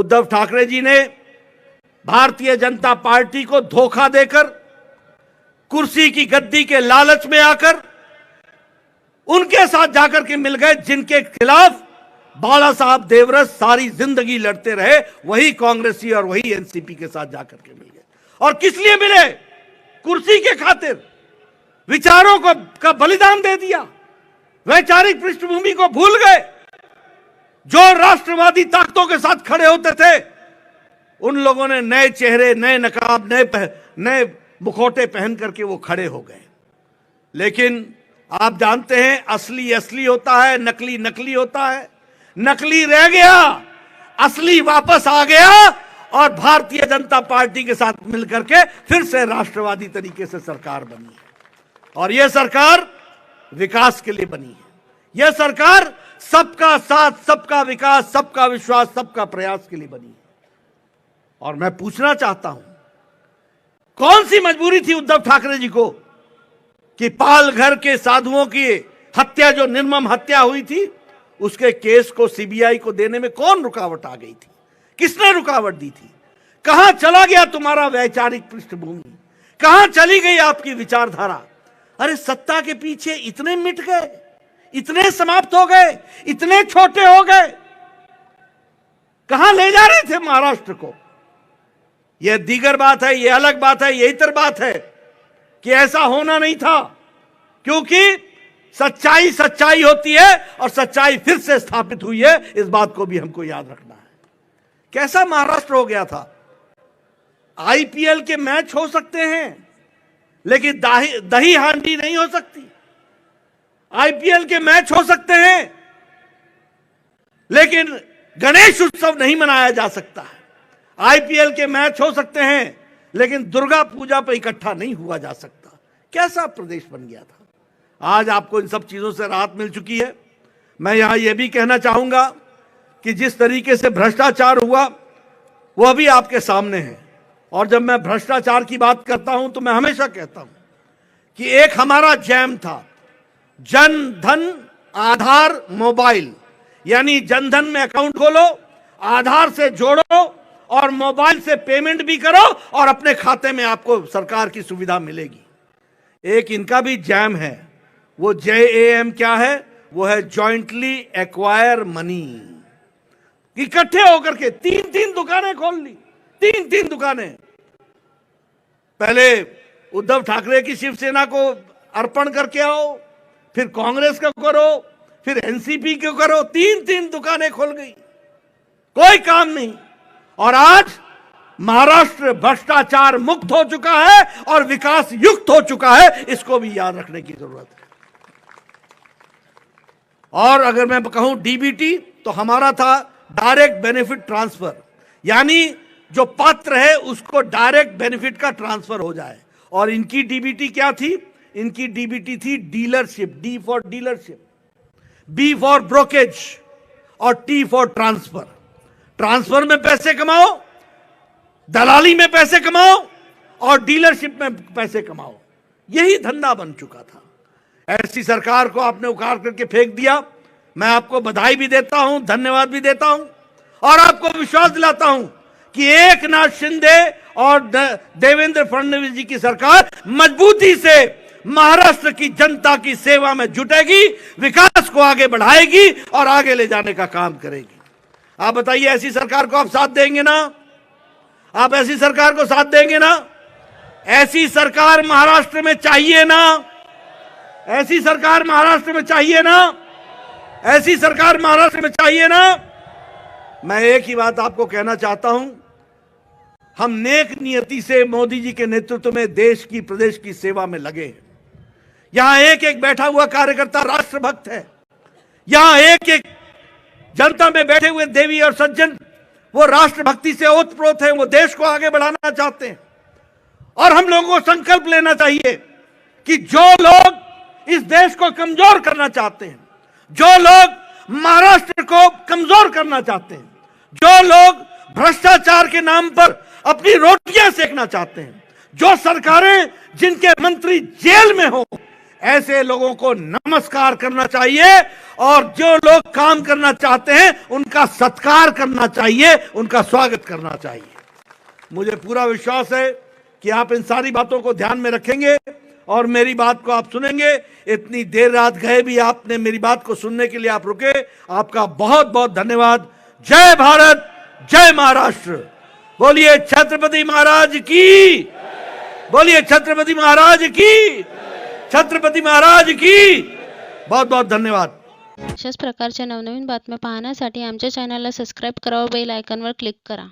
उद्धव ठाकरे जी ने भारतीय जनता पार्टी को धोखा देकर, कुर्सी की गद्दी के लालच में आकर उनके साथ जाकर के मिल गए जिनके खिलाफ बाला साहब देवरस सारी जिंदगी लड़ते रहे, वही कांग्रेसी और वही एनसीपी के साथ जाकर के मिल गए। और किस लिए मिले? कुर्सी के खातिर। विचारों का बलिदान दे दिया, वैचारिक पृष्ठभूमि को भूल गए। जो राष्ट्रवादी ताकतों के साथ खड़े होते थे, उन लोगों ने नए चेहरे, नए नकाब, नए मुखौटे पहन करके वो खड़े हो गए। लेकिन आप जानते हैं, असली असली होता है, नकली नकली होता है। नकली रह गया, असली वापस आ गया और भारतीय जनता पार्टी के साथ मिलकर के फिर से राष्ट्रवादी तरीके से सरकार बनी है। और यह सरकार विकास के लिए बनी है। यह सरकार सबका साथ, सबका विकास, सबका विश्वास, सबका प्रयास के लिए बनी है। और मैं पूछना चाहता हूं, कौन सी मजबूरी थी उद्धव ठाकरे जी को कि पालघर के साधुओं की हत्या, जो निर्मम हत्या हुई थी, उसके केस को सीबीआई को देने में कौन रुकावट आ गई थी? किसने रुकावट दी थी? कहां चला गया तुम्हारा वैचारिक पृष्ठभूमि? कहां चली गई आपकी विचारधारा? अरे सत्ता के पीछे इतने मिट गए, इतने समाप्त हो गए, इतने छोटे हो गए। कहां ले जा रहे थे महाराष्ट्र को? यह दीगर बात है, यह अलग बात है, यह इतर बात है कि ऐसा होना नहीं था। क्योंकि सच्चाई सच्चाई होती है और सच्चाई फिर से स्थापित हुई है, इस बात को भी हमको याद रखना है। कैसा महाराष्ट्र हो गया था? आईपीएल के मैच हो सकते हैं, लेकिन दही हांडी नहीं हो सकती। आईपीएल के मैच हो सकते हैं, लेकिन गणेश उत्सव नहीं मनाया जा सकता है। आईपीएल के मैच हो सकते हैं, लेकिन दुर्गा पूजा पर इकट्ठा नहीं हुआ जा सकता। कैसा प्रदेश बन गया था? आज आपको इन सब चीजों से राहत मिल चुकी है। मैं यहां यह भी कहना चाहूंगा कि जिस तरीके से भ्रष्टाचार हुआ, वह भी आपके सामने है। और जब मैं भ्रष्टाचार की बात करता हूं, तो मैं हमेशा कहता हूं कि एक हमारा जैम था, जन धन आधार मोबाइल, यानी जनधन में अकाउंट खोलो, आधार से जोड़ो और मोबाइल से पेमेंट भी करो और अपने खाते में आपको सरकार की सुविधा मिलेगी। एक इनका भी जैम है, वो JAM क्या है? वो है जॉइंटली एक्वायर मनी। इकट्ठे होकर के 3-3 दुकानें खोल ली, 3-3 दुकानें। पहले उद्धव ठाकरे की शिवसेना को अर्पण करके आओ, फिर कांग्रेस को करो, फिर एनसीपी को करो, 3-3 दुकानें खोल गई, कोई काम नहीं। और आज महाराष्ट्र भ्रष्टाचार मुक्त हो चुका है और विकास युक्त हो चुका है, इसको भी याद रखने की जरूरत है। और अगर मैं कहूं डीबीटी, तो हमारा था डायरेक्ट बेनिफिट ट्रांसफर, यानी जो पात्र है उसको डायरेक्ट बेनिफिट का ट्रांसफर हो जाए। और इनकी डीबीटी क्या थी? इनकी डीबीटी थी dealership, D for dealership, B for brokerage और टी फॉर ट्रांसफर। ट्रांसफर में पैसे कमाओ, दलाली में पैसे कमाओ और डीलरशिप में पैसे कमाओ। यही धंधा बन चुका था। ऐसी सरकार को आपने उखाड़ करके फेंक दिया। मैं आपको बधाई भी देता हूं, धन्यवाद भी देता हूं और आपको विश्वास दिलाता हूं कि एकनाथ शिंदे और देवेंद्र फडणवीस जी की सरकार मजबूती से महाराष्ट्र की जनता की सेवा में जुटेगी, विकास को आगे बढ़ाएगी और आगे ले जाने का काम करेगी। आप बताइए, ऐसी सरकार को आप साथ देंगे ना? आप ऐसी सरकार को साथ देंगे ना? ऐसी सरकार महाराष्ट्र में चाहिए ना? ऐसी सरकार महाराष्ट्र में चाहिए ना? ऐसी सरकार महाराष्ट्र में चाहिए ना? मैं एक ही बात आपको कहना चाहता हूं, हम नेक नियति से मोदी जी के नेतृत्व में देश की, प्रदेश की सेवा में लगे हैं। यहां एक एक बैठा हुआ कार्यकर्ता राष्ट्रभक्त है। यहां एक एक जनता में बैठे हुए देवी और सज्जन वो राष्ट्रभक्ति से ओतप्रोत हैं, वो देश को आगे बढ़ाना चाहते हैं। और हम लोगों को संकल्प लेना चाहिए कि जो लोग इस देश को कमजोर करना चाहते हैं, जो लोग महाराष्ट्र को कमजोर करना चाहते हैं, जो लोग भ्रष्टाचार के नाम पर अपनी रोटियां सेकना चाहते हैं, जो सरकारें जिनके मंत्री जेल में हो, ऐसे लोगों को नमस्कार करना चाहिए और जो लोग काम करना चाहते हैं उनका सत्कार करना चाहिए, उनका स्वागत करना चाहिए। मुझे पूरा विश्वास है कि आप इन सारी बातों को ध्यान में रखेंगे और मेरी बात को आप सुनेंगे। इतनी देर रात गए भी आपने मेरी बात को सुनने के लिए आप रुके, आपका बहुत बहुत धन्यवाद। जय भारत, जय महाराष्ट्र। बोलिए छत्रपति महाराज की, बोलिए छत्रपति महाराज की, छत्रपति महाराज की। बहुत बहुत धन्यवाद। अशाच प्रकारच्या नवनवीन बातम्या पाहण्यासाठी आमच्या चॅनलला सबस्क्राईब करा व बेल आयकॉनवर क्लिक करा।